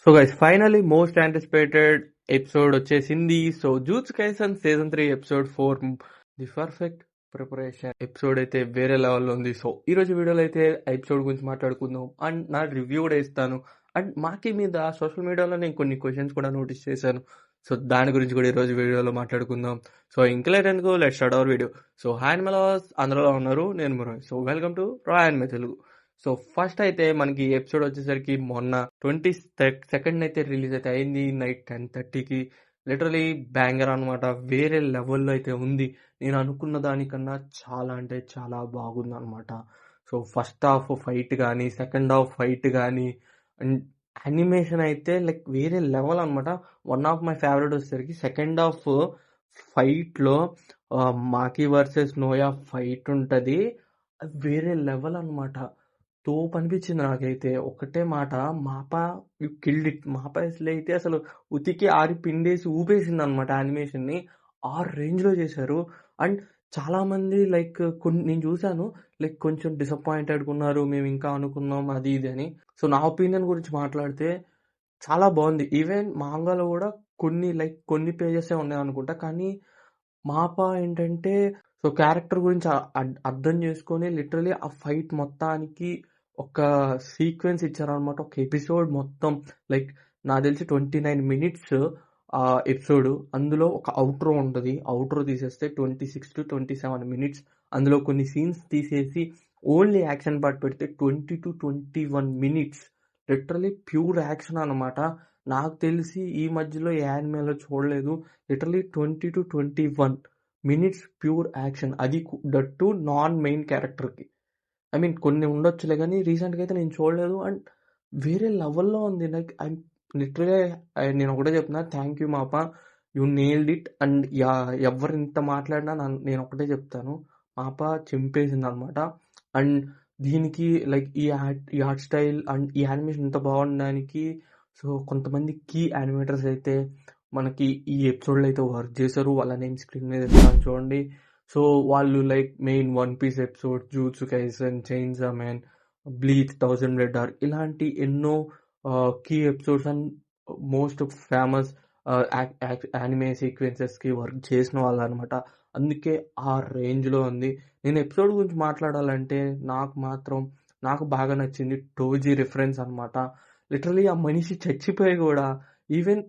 So guys finally most anticipated episode వచ్చేసింది. So Jujutsu Kaisen season 3 episode 4 the perfect preparation episode అయితే వేరే లెవెల్లో ఉంది. సో ఈ రోజు వీడియోలో అయితే ఎపిసోడ్ గురించి మాట్లాడుకుందాం అండ్ నా రివ్యూ కూడా ఇస్తాను. అండ్ మాకి మీద సోషల్ మీడియాలో నేను కొన్ని క్వశ్చన్స్ కూడా నోటీస్ చేశాను. సో దాని గురించి కూడా ఈరోజు వీడియోలో మాట్లాడుకుందాం. సో ఇంకా లేట్ ఎందుకు, let start our video. So హ్యాండ్ మెలాస్ అందరిలో ఉన్నారు, నేను మురాయ్. So welcome to Rai and Telugu. So first అయితే మనకి ఎపిసోడ్ వచ్చేసరికి మొన్న 22nd అయితే రిలీజ్ అయితే అయింది నైట్ 10:30కి. లిటరలీ బ్యాంగర్ అనమాట, వేరే లెవెల్లో అయితే ఉంది. నేను అనుకున్న దానికన్నా చాలా అంటే చాలా బాగుంది అనమాట. సో ఫస్ట్ హాఫ్ ఫైట్ కానీ, సెకండ్ హాఫ్ ఫైట్ కానీ, అండ్ యానిమేషన్ అయితే లైక్ వేరే లెవెల్ అనమాట. వన్ ఆఫ్ మై ఫేవరెట్ వచ్చేసరికి సెకండ్ హాఫ్ ఫైట్లో మాకి వర్సెస్ నోయా ఫైట్ ఉంటుంది. అది వేరే లెవెల్ అనమాట. తోపు అనిపించింది నాకైతే. ఒకటే మాట, మాప యు కిల్డ్ ఇట్. మాప అయితే అసలు ఉతికి ఆరి పిండేసి ఊపేసింది అనమాట యానిమేషన్ని. ఆ రేంజ్లో చేశారు. అండ్ చాలా మంది లైక్ కొన్ని నేను చూశాను, లైక్ కొంచెం డిసప్పాయింటెడ్గా ఉన్నారు, మేము ఇంకా అనుకున్నాం అది ఇది అని. సో నా ఒపీనియన్ గురించి మాట్లాడితే చాలా బాగుంది. ఈవెన్ మాంగాలో కూడా కొన్ని పేజెసే ఉన్నాయి అనుకుంటా. కానీ మాప ఏంటంటే, సో క్యారెక్టర్ గురించి అర్థం చేసుకొని లిటరలీ ఆ ఫైట్ మొత్తానికి ఒక సీక్వెన్స్ ఇచ్చారనమాట. ఒక ఎపిసోడ్ మొత్తం లైక్ నాకు తెలిసి 29 మినిట్స్ ఆ ఎపిసోడ్. అందులో ఒక అవుట్రో ఉంటుంది. అవుట్రో తీసేస్తే 26 to 27 మినిట్స్. అందులో కొన్ని సీన్స్ తీసేసి ఓన్లీ యాక్షన్ పార్ట్ పెడితే 20 to 21 minutes. Literally pure action అనమాట. నాకు తెలిసి ఈ మధ్యలో యానిమేలో చూడలేదు. Literally 20 to 21 minutes pure action. అది దట్ టు నాన్ మెయిన్ క్యారెక్టర్కి. ఐ మీన్ కొన్ని ఉండొచ్చులే కానీ రీసెంట్గా అయితే నేను చూడలేదు. అండ్ వేరే లెవెల్లో ఉంది. లైక్ ఐ లిటరలీ నేను ఒకటే చెప్తున్నా, thank you MAPPA, you nailed it. And ఎవరు ఇంత మాట్లాడినా నేను ఒకటే చెప్తాను, మాప చింపేసింది అనమాట. అండ్ దీనికి లైక్ ఈ ఆర్ట్ స్టైల్ అండ్ ఈ యానిమేషన్ ఇంత బాగుండడానికి సో కొంతమంది కీ యానిమేటర్స్ అయితే మనకి ఈ ఎపిసోడ్లో అయితే వర్క్ చేశారు. వాళ్ళ నేమ్ స్క్రీన్ మీద ఇస్తాను చూడండి. సో వాళ్ళు like main One Piece episode, Jujutsu Kaisen, Chainsaw Man, Bleach, 1000 blood arc ఇలాంటి ఎన్నో key episodes and most famous anime సీక్వెన్సెస్కి వర్క్ చేసిన వాళ్ళు అనమాట. అందుకే ఆ రేంజ్లో ఉంది. నేను ఎపిసోడ్ గురించి మాట్లాడాలంటే నాకు బాగా నచ్చింది టోజీ రిఫరెన్స్ అనమాట. లిటరలీ ఆ మనిషి చచ్చిపోయి కూడా ఈవెన్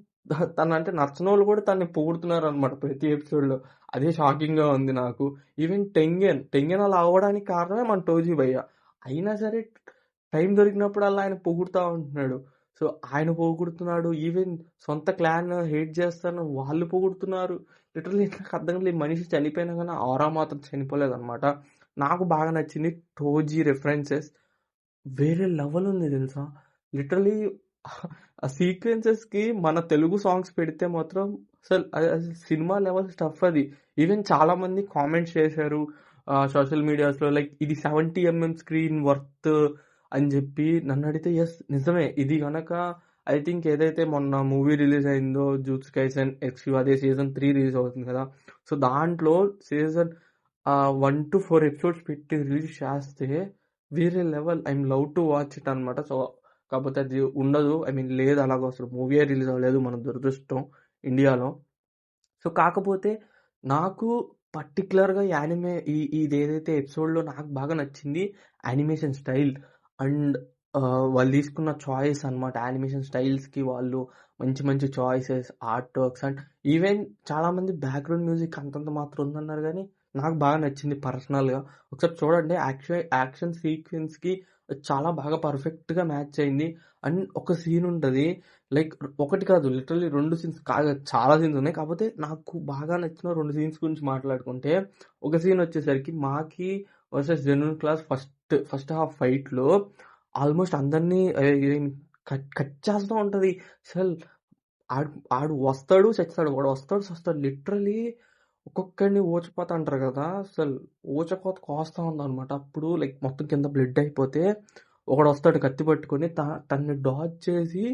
తనంటే నచ్చని వాళ్ళు కూడా తనని పొగుడుతున్నారు అనమాట ప్రతి ఎపిసోడ్లో. అదే షాకింగ్గా ఉంది నాకు. ఈవెన్ టెంగెన్ అలా అవ్వడానికి కారణమే మన టోజీ భయ్య. అయినా సరే టైం దొరికినప్పుడల్లా ఆయన పొగుడుతూ ఉంటున్నాడు. సో ఆయన పొగుడుతున్నాడు, ఈవెన్ సొంత క్లాన్ హేట్ చేస్తాను వాళ్ళు పొగుడుతున్నారు. లిటరలీ నాకు అర్థం కాలేదు, మనిషి చనిపోయినా కానీ ఆరా మాత్రం చనిపోలేదు అనమాట. నాకు బాగా నచ్చింది టోజీ రెఫరెన్సెస్. వేరే లెవెల్ ఉంది తెలుసా. లిటరలీ ఆ సీక్వెన్సెస్కి మన తెలుగు సాంగ్స్ పెడితే మాత్రం అసలు సినిమా లెవెల్ స్టఫ్ అది. ఈవెన్ చాలా మంది కామెంట్స్ చేశారు సోషల్ మీడియాస్లో, లైక్ ఇది 70mm స్క్రీన్ వర్త్ అని చెప్పి. నన్ను అడిగితే ఎస్ నిజమే. ఇది కనుక ఐ థింక్ ఏదైతే మొన్న మూవీ రిలీజ్ అయిందో జూట్సు కైసెన్ ఎక్స్క్యూ, అదే సీజన్ 3 రిలీజ్ అవుతుంది కదా. సో దాంట్లో సీజన్ 1 to 4 ఎపిసోడ్స్ పెట్టి రిలీజ్ చేస్తే వేరే level. I'm love to watch it అనమాట. సో కాకపోతే అది ఉండదు, ఐ మీన్ లేదు, అలాగ అసలు మూవీయే రిలీజ్ అవ్వలేదు, మన దురదృష్టం ఇండియాలో. సో కాకపోతే నాకు పర్టికులర్గా యానిమే ఇది ఏదైతే ఎపిసోడ్లో నాకు బాగా నచ్చింది యానిమేషన్ స్టైల్. అండ్ వాళ్ళు తీసుకున్న చాయిస్ అనమాట. యానిమేషన్ స్టైల్స్కి వాళ్ళు మంచి మంచి choices, art works. And even చాలామంది బ్యాక్గ్రౌండ్ మ్యూజిక్ అంతంత మాత్రం ఉందన్నారు కానీ నాకు బాగా నచ్చింది పర్సనల్గా. ఒకసారి చూడండి, యాక్షన్ సీక్వెన్స్కి చాలా బాగా పర్ఫెక్ట్గా మ్యాచ్ అయింది. అండ్ ఒక సీన్ ఉంటుంది, లైక్ ఒకటి కాదు లిటరల్లీ 2 సీన్స్ కాదు, చాలా సీన్స్ ఉన్నాయి. కాకపోతే నాకు బాగా నచ్చిన 2 సీన్స్ గురించి మాట్లాడుకుంటే, ఒక సీన్ వచ్చేసరికి Maki versus Zenin clan first half ఫైట్లో ఆల్మోస్ట్ అందరినీ కట్ చేస్తూ ఉంటుంది. అసలు ఆడు వస్తాడు చస్తాడు, వాడు వస్తాడు చస్తాడు. లిటరలీ ఒక్కొక్కడిని ఊచకోత అంటారు కదా, అసలు ఊచకోత కోస్తా ఉందన్నమాట. అప్పుడు లైక్ మొత్తం కింద బ్లడ్ అయిపోతే ఒకడు వస్తాడు కత్తి పట్టుకొని తన్ని డాజ్ చేసి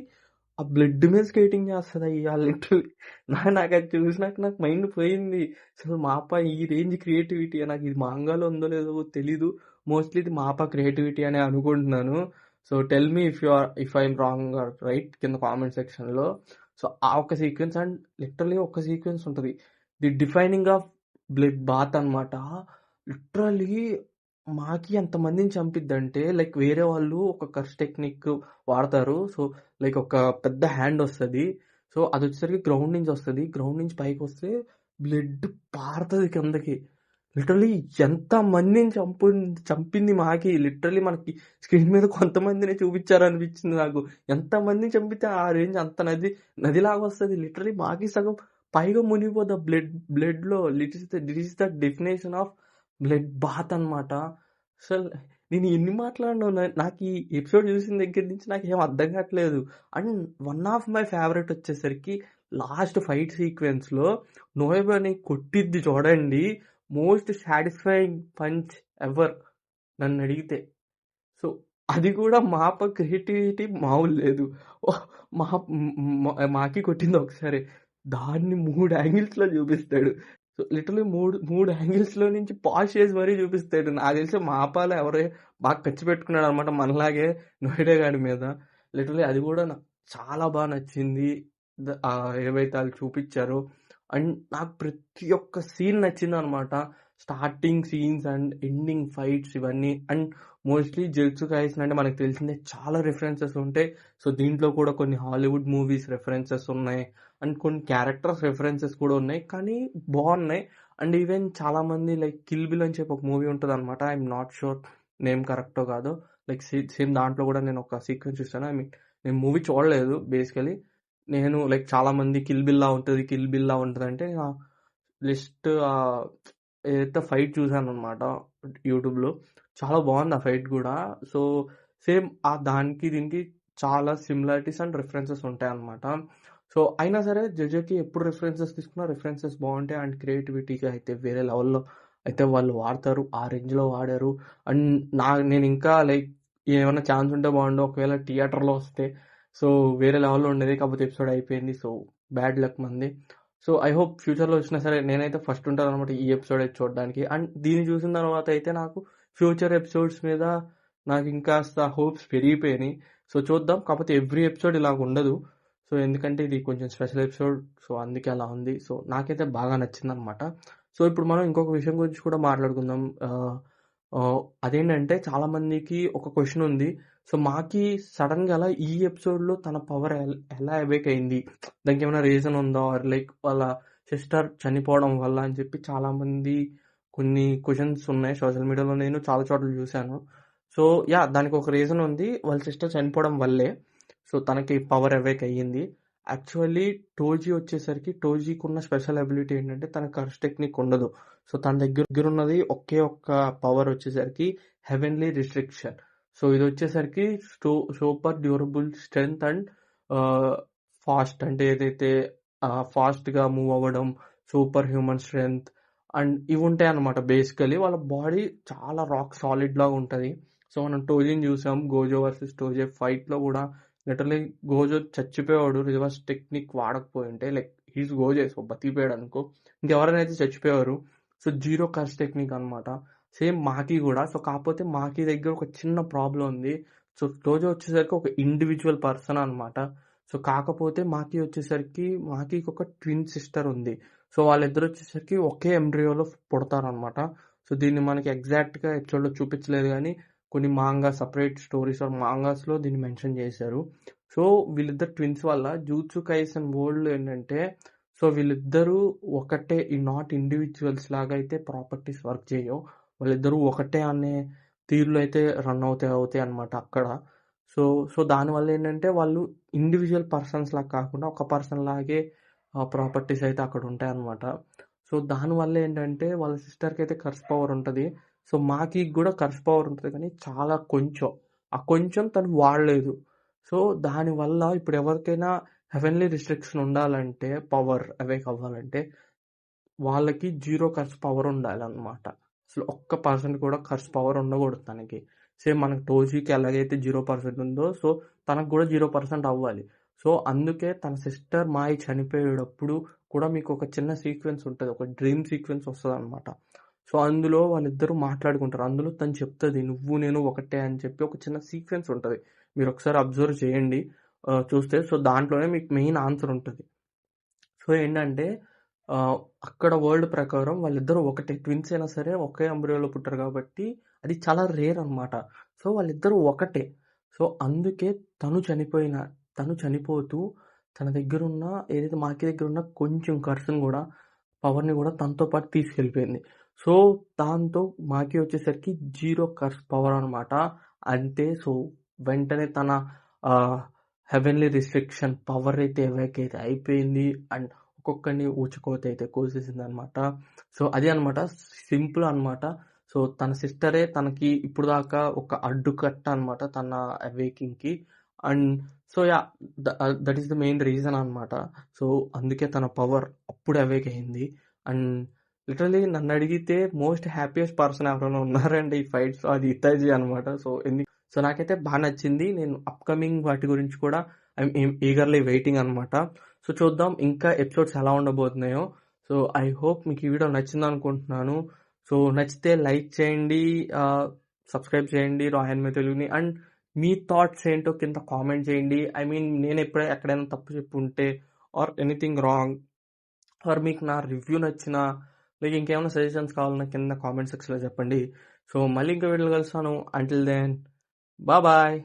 ఆ బ్లడ్ మీద స్కేటింగ్ చేస్తుంది. అయ్యా లిటరలీ నాకు అది చూసినాక నాకు మైండ్ పోయింది. అసలు మాప ఈ రేంజ్ క్రియేటివిటీ, నాకు ఇది మాంగాలో ఉందో లేదో తెలీదు, మోస్ట్లీ ఇది మాప క్రియేటివిటీ అని అనుకుంటున్నాను. So tell me if I'm wrong or right కింద కామెంట్ సెక్షన్లో. సో ఆ ఒక సీక్వెన్స్ అండ్ లిటరలీ ఒక సీక్వెన్స్ ఉంటుంది, the defining of blood bath అనమాట. లిటరలీ మాకి ఎంతమందిని చంపిద్దంటే లైక్ వేరే వాళ్ళు ఒక కర్స్ టెక్నిక్ వాడతారు. సో లైక్ ఒక పెద్ద హ్యాండ్ వస్తుంది, సో అది వచ్చేసరికి గ్రౌండ్ నుంచి వస్తుంది, గ్రౌండ్ నుంచి పైకి వస్తే బ్లడ్ పారుతుంది కిందకి. లిటరలీ ఎంత మందిని చంపింది మాకి. లిటరలీ మనకి స్క్రీన్ మీద కొంతమందిని చూపించారు అనిపించింది నాకు. ఎంత మందిని చంపితే ఆ రేంజ్ అంత నదిలాగా వస్తుంది. లిటరలీ మాకి సగం పైగా మునిగిపోద్ది బ్లడ్లో. This is the definition of blood bath అనమాట. అసలు నేను ఎన్ని మాట్లాడినా నాకు ఈ ఎపిసోడ్ చూసిన దగ్గర నుంచి నాకు ఏం అర్థం కావట్లేదు. And one of my favourite వచ్చేసరికి లాస్ట్ ఫైట్ సీక్వెన్స్లో నోయబని కొట్టిద్ది చూడండి, మోస్ట్ సాటిస్ఫైయింగ్ పంచ్ ఎవర్ నన్ను అడిగితే. సో అది కూడా మాప క్రియేటివిటీ మామూలు లేదు. మాకి కొట్టింది ఒకసారి, దాన్ని 3 యాంగిల్స్లో చూపిస్తాడు. సో లిటరలీ మూడు యాంగిల్స్లో నుంచి పాజ్ చేసి మరీ చూపిస్తాడు. నాకు తెలిసి మాపాలు ఎవరే బాగా ఖర్చు పెట్టుకున్నాడు అనమాట మనలాగే నోయిడా గాడి మీద. లిటరలీ అది కూడా నాకు చాలా బాగా నచ్చింది, ఏవైతే వాళ్ళు చూపించారో. అండ్ నాకు ప్రతి ఒక్క సీన్ నచ్చింది అనమాట, starting scenes and ending fights ఇవన్నీ. అండ్ మోస్ట్లీ జుజుత్సు కైసెన్ అంటే మనకు తెలిసిందే చాలా రిఫరెన్సెస్ ఉంటాయి. సో దీంట్లో కూడా కొన్ని హాలీవుడ్ మూవీస్ రెఫరెన్సెస్ ఉన్నాయి, అండ్ కొన్ని క్యారెక్టర్స్ రెఫరెన్సెస్ కూడా ఉన్నాయి, కానీ బాగున్నాయి. అండ్ ఈవెన్ చాలామంది లైక్ కిల్ బిల్ అని చెప్పి ఒక మూవీ ఉంటుంది అనమాట, ఐఎమ్ నాట్ షూర్ నేమ్ కరెక్టో కాదో. లైక్ సేమ్ దాంట్లో కూడా నేను ఒక సీక్వెన్స్ చూస్తాను. ఐ మీన్ నేను మూవీ చూడలేదు బేసికలీ. నేను లైక్ చాలామంది కిల్ బిల్లా ఉంటుంది అంటే జస్ట్ ఏదైతే ఫైట్ చూసాను అనమాట యూట్యూబ్లో. చాలా బాగుంది ఆ ఫైట్ కూడా. సో సేమ్ ఆ దానికి దీనికి చాలా సిమిలారిటీస్ అండ్ రిఫరెన్సెస్ ఉంటాయి అనమాట. సో అయినా సరే జోజోకి ఎప్పుడు రిఫరెన్సెస్ తీసుకున్నా రిఫరెన్సెస్ బాగుంటాయి. అండ్ క్రియేటివిటీకి అయితే వేరే లెవెల్లో అయితే వాళ్ళు వాడతారు, ఆ రేంజ్లో వాడారు. అండ్ నేను ఇంకా లైక్ ఏమైనా ఛాన్స్ ఉంటే బాగుండు ఒకవేళ థియేటర్లో వస్తే. సో వేరే లెవెల్లో ఉండేది, కాకపోతే ఎపిసోడ్ అయిపోయింది. సో బ్యాడ్ లక్ మంది. సో ఐ హోప్ ఫ్యూచర్లో వచ్చినా సరే నేనైతే ఫస్ట్ ఉంటాను అనమాట ఈ ఎపిసోడ్ అయితే చూడడానికి. అండ్ దీన్ని చూసిన తర్వాత అయితే నాకు ఫ్యూచర్ ఎపిసోడ్స్ మీద నాకు ఇంకాస్త హోప్స్ పెరిగిపోయినాయి. సో చూద్దాం, కాకపోతే ఎవ్రీ ఎపిసోడ్ ఇలాగ ఉండదు. సో ఎందుకంటే ఇది కొంచెం స్పెషల్ ఎపిసోడ్, సో అందుకే అలా ఉంది. సో నాకైతే బాగా నచ్చింది అనమాట. సో ఇప్పుడు మనం ఇంకొక విషయం గురించి కూడా మాట్లాడుకుందాం. అదేంటంటే చాలామందికి ఒక క్వశ్చన్ ఉంది. సో మాకి సడన్గా అలా ఈ ఎపిసోడ్లో తన పవర్ ఎలా అవేక్ అయింది, దానికి ఏమైనా రీజన్ ఉందా, ఆర్ లైక్ వాళ్ళ సిస్టర్ చనిపోవడం వల్ల అని చెప్పి చాలామంది కొన్ని క్వశ్చన్స్ ఉన్నాయి సోషల్ మీడియాలో, నేను చాలా చోట్ల చూశాను. సో యా, దానికి ఒక రీజన్ ఉంది, వాళ్ళ సిస్టర్ చనిపోవడం వల్లే సో తనకి పవర్ అవేక్ అయ్యింది. యాక్చువల్లీ టోజీకి ఉన్న స్పెషల్ అబిలిటీ ఏంటంటే తన కర్స్ టెక్నిక్ ఉండదు. సో తన దగ్గర ఉన్నది ఒకే ఒక్క పవర్ వచ్చేసరికి హెవెన్లీ రిస్ట్రిక్షన్. సో ఇది వచ్చేసరికి super durable strength and fast, అంటే ఏదైతే ఫాస్ట్గా మూవ్ అవ్వడం, సూపర్ హ్యూమన్ స్ట్రెంగ్త్ అండ్ ఇవి ఉంటాయి అన్నమాట. బేసికలీ వాళ్ళ బాడీ చాలా రాక్ సాలిడ్ లాగా ఉంటుంది. సో మనం టోజీని చూసాం గోజో వర్సెస్ టోజే ఫైట్లో కూడా. లిటరలీ గోజో చచ్చిపోయాడు రివర్స్ టెక్నిక్ వాడకపోయి ఉంటే. లైక్ హీస్ గోజే, సో బతికిపోయాడు అనుకో, ఇంకెవరైనా అయితే చచ్చిపోయారు. సో జీరో కర్స్ టెక్నిక్ అనమాట. సేమ్ మాకి కూడా. సో కాకపోతే మాకి దగ్గర ఒక చిన్న ప్రాబ్లం ఉంది. సో టోజో వచ్చేసరికి ఒక ఇండివిజువల్ పర్సన్ అనమాట. సో కాకపోతే మాకి ఒక ట్విన్ సిస్టర్ ఉంది. సో వాళ్ళిద్దరు వచ్చేసరికి ఒకే ఎంబ్రియోలో పుడతారనమాట. సో దీన్ని మనకి ఎగ్జాక్ట్గా ఎపిసోడ్లో చూపించలేదు, కానీ కొన్ని సపరేట్ స్టోరీస్ ఆర్ మాంగాస్లో దీన్ని మెన్షన్ చేశారు. సో వీళ్ళిద్దరు ట్విన్స్ వల్ల జూజుత్సు కైసెన్ వరల్డ్లో ఏంటంటే, సో వీళ్ళిద్దరూ ఒకటే, ఈ నాట్ ఇండివిజువల్స్ లాగా అయితే ప్రాపర్టీస్ వర్క్ చేయవు. వాళ్ళిద్దరూ ఒకటే అనే తీరులో అయితే రన్ అవుతాయి అనమాట అక్కడ. సో దానివల్ల ఏంటంటే వాళ్ళు ఇండివిజువల్ పర్సన్స్ లాగా కాకుండా ఒక పర్సన్ లాగే ప్రాపర్టీస్ అయితే అక్కడ ఉంటాయి అనమాట. సో దానివల్ల ఏంటంటే వాళ్ళ సిస్టర్కి అయితే కర్స్ పవర్ ఉంటుంది. సో మాకి కూడా కర్స్ పవర్ ఉంటుంది, కానీ చాలా కొంచెం తను వాడలేదు. సో దానివల్ల ఇప్పుడు ఎవరికైనా హెవెన్లీ రిస్ట్రిక్షన్ ఉండాలంటే, పవర్ అవేక్ అవ్వాలంటే వాళ్ళకి 0 కర్స్ పవర్ ఉండాలన్నమాట. అసలు ఒక్క పర్సెంట్ కూడా కర్స్ పవర్ ఉండకూడదు తనకి. సేమ్ మనకు టోజీకి ఎలాగైతే 0% ఉందో, సో తనకు కూడా 0% అవ్వాలి. సో అందుకే తన సిస్టర్ మాయి చనిపోయేటప్పుడు కూడా మీకు ఒక చిన్న సీక్వెన్స్ ఉంటుంది, ఒక డ్రీమ్ సీక్వెన్స్ వస్తుంది అనమాట. సో అందులో వాళ్ళిద్దరూ మాట్లాడుకుంటారు. అందులో తను చెప్తుంది నువ్వు నేను ఒకటే అని చెప్పి ఒక చిన్న సీక్వెన్స్ ఉంటుంది. మీరు ఒకసారి అబ్జర్వ్ చేయండి చూస్తే. సో దాంట్లోనే మీకు మెయిన్ ఆన్సర్ ఉంటుంది. సో ఏంటంటే అక్కడ వరల్డ్ ప్రకారం వాళ్ళిద్దరూ ఒకటే. ట్విన్స్ అయినా సరే ఒకే ఎంబ్రియోలో పుట్టారు కాబట్టి అది చాలా రేర్ అనమాట. సో వాళ్ళిద్దరూ ఒకటే. సో అందుకే తను చనిపోతూ తన దగ్గరున్న ఏదైతే మాకి దగ్గరున్న కొంచెం కర్స్‌ని గూడా, పవర్‌ని గూడా తనతో పాటు తీసుకెళ్ళిపోయింది. సో దాంతో మాకి వచ్చేసరికి 0 కర్స్ పవర్ అనమాట. అంతే. సో వెంటనే తన ఆహ్, హెవెన్లీ రిస్ట్రిక్షన్ పవర్ అయితే ఎవాక్యుయేట్ అయిపోయింది. అండ్ ఒక్కొక్కడిని ఊచకోతైతే కోసేసిందనమాట. సో అది అనమాట. సింపుల్ అనమాట. సో తన సిస్టరే తనకి ఇప్పుడు దాకా ఒక అడ్డుకట్ట అనమాట తన అవేకింగ్‌కి. And so yeah! That is the main reason అనమాట. సో అందుకే తన పవర్ అప్పుడు అవేక్ అయింది. అండ్ లిటరల్లీ నన్నడిగితే మోస్ట్ హ్యాపీయెస్ట్ పర్సన్ ఎవరైనా ఉన్నారంటే ఈ ఫైట్స్‌లో అది ఇతాచి అనమాట. సో నాకైతే నచ్చింది. నేను అప్‌కమింగ్ వాటి గురించి కూడా ఐయామ్ ఈగర్‌లీ వెయిటింగ్ అనమాట. సో చూద్దాం ఇంకా ఎపిసోడ్స్ ఎలా ఉండబోతున్నాయో. సో ఐ హోప్ మీకు ఈ వీడియో నచ్చిందనుకుంటున్నాను. సో నచ్చితే లైక్ చేయండి, సబ్స్క్రైబ్ చేయండి రాయ్ అండ్ తెలుగుని. అండ్ మీ థాట్స్ ఏంటో కింద కామెంట్ చేయండి. ఐ మీన్ నేను ఎక్కడైనా తప్పు చెప్పుంటే ఆర్ ఎనీథింగ్ రాంగ్ ఆర్ మీకు నా రివ్యూ నచ్చినా, లేక ఇంకేమైనా సజెషన్స్ కావాలన్నా కింద కామెంట్ సెక్షన్‌లో చెప్పండి. సో మళ్ళీ ఇంకో వీడియోలో కలుస్తాను. Until then bye.